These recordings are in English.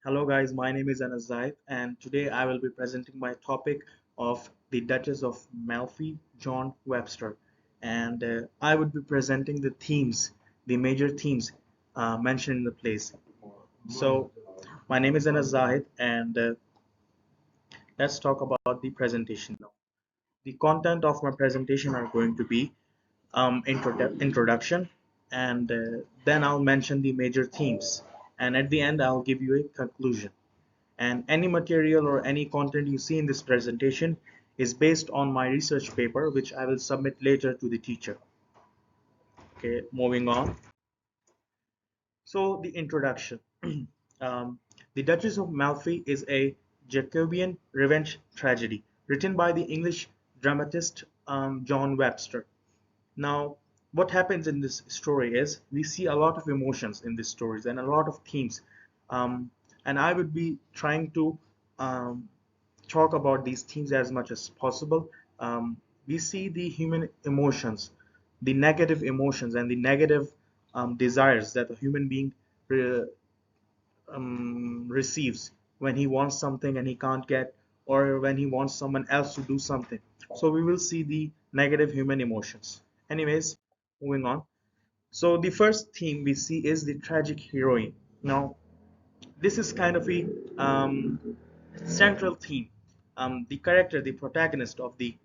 Hello guys, my name is Anas and today I will be presenting my topic of the Duchess of Malfi, John Webster. And I would be presenting the themes, the major themes mentioned in the plays. So, my name is Anas and let's talk about the presentation now. The content of my presentation are going to be introduction, and then I'll mention the major themes. And at the end, I'll give you a conclusion. And any material or any content you see in this presentation is based on my research paper, which I will submit later to the teacher. Okay, moving on. So the introduction. um, the Duchess of Malfi is a Jacobean revenge tragedy written by the English dramatist John Webster. Now, what happens in this story is we see a lot of emotions in these stories and a lot of themes. Um, and I would be trying to um, talk about these themes as much as possible. We see the human emotions, the negative emotions, and the negative desires that a human being re receives when he wants something and he can't get, or when he wants someone else to do something. So we will see the negative human emotions. Anyways, moving on. So the first theme we see is the tragic heroine. Now, this is kind of a central theme. The character, the protagonist of the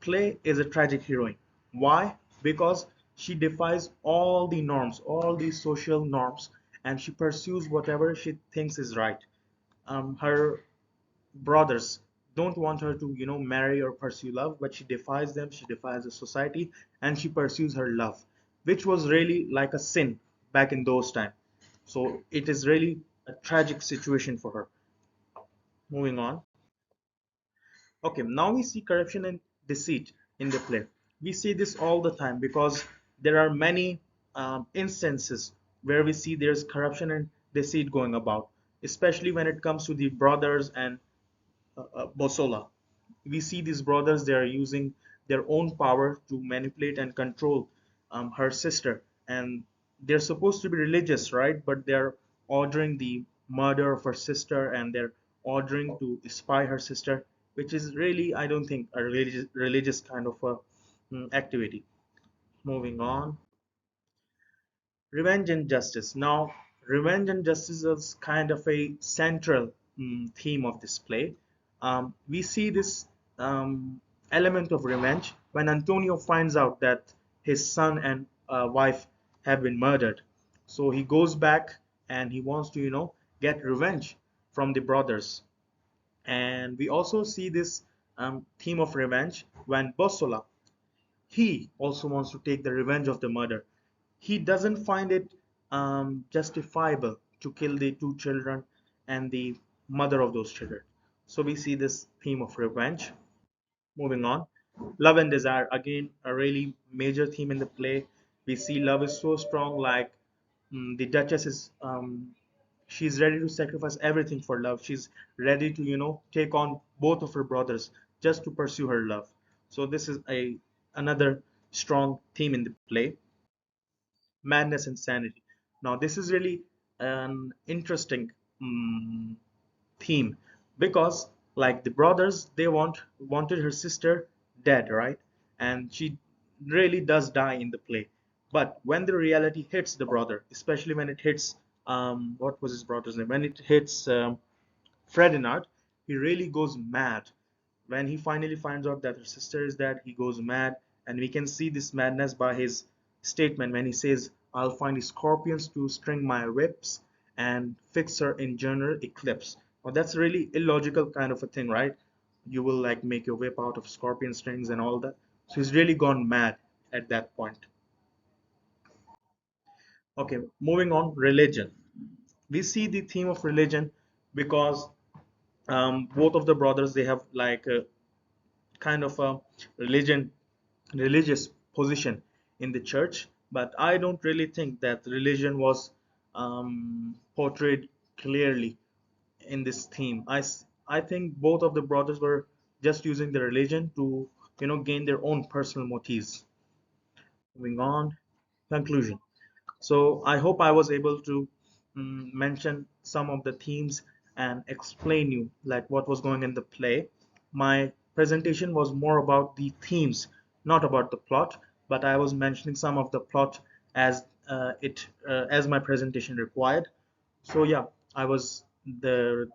play is a tragic heroine. Why? Because she defies all the norms, all the social norms, and she pursues whatever she thinks is right. Her brothers don't want her to, marry or pursue love, but she defies them, she defies the society, and she pursues her love, which was really like a sin back in those times. So it is really a tragic situation for her. Moving on. Okay, now we see corruption and deceit in the play. We see this all the time because there are many instances where we see there's corruption and deceit going about, especially when it comes to the brothers and Bosola. We see these brothers, they are using their own power to manipulate and control her sister. And they're supposed to be religious, right? But they're ordering the murder of her sister and they're ordering to spy her sister, which is really, I don't think, a religious kind of a activity. Moving on. Revenge and justice. Now, revenge and justice is kind of a central theme of this play. We see this element of revenge when Antonio finds out that his son and wife have been murdered. So he goes back and he wants to, get revenge from the brothers. And we also see this theme of revenge when Bossola, he also wants to take the revenge of the murder. He doesn't find it justifiable to kill the two children and the mother of those children. So we see this theme of revenge. Moving on. Love and desire, again, a really major theme in the play. We see love is so strong, like the Duchess is she's ready to sacrifice everything for love. She's ready to, take on both of her brothers just to pursue her love. So this is a another strong theme in the play. Madness and sanity. Now this is really an interesting um, theme because like the brothers, they wanted her sister dead, right? And she really does die in the play. But when the reality hits the brother, especially when it hits what was his brother's name, when it hits Ferdinand, he really goes mad. When he finally finds out that her sister is dead, he goes mad, and we can see this madness by his statement when he says, I'll find scorpions to string my whips and fix her in general eclipse. Well, that's really illogical kind of a thing, right? You will like make your whip out of scorpion strings and all that. So he's really gone mad at that point. Okay, moving on, religion. We see the theme of religion because both of the brothers, they have like a kind of a religion religious position in the church, but I don't really think that religion was portrayed clearly in this theme. I think both of the brothers were just using the religion to, gain their own personal motives. Moving on, conclusion. So I hope I was able to mention some of the themes and explain you like what was going in the play. My presentation was more about the themes, not about the plot, but I was mentioning some of the plot as it as my presentation required. So yeah, I was the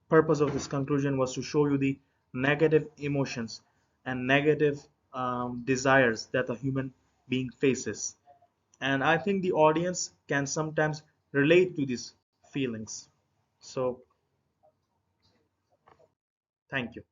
purpose of this conclusion was to show you the negative emotions and negative desires that a human being faces. And I think the audience can sometimes relate to these feelings. So thank you.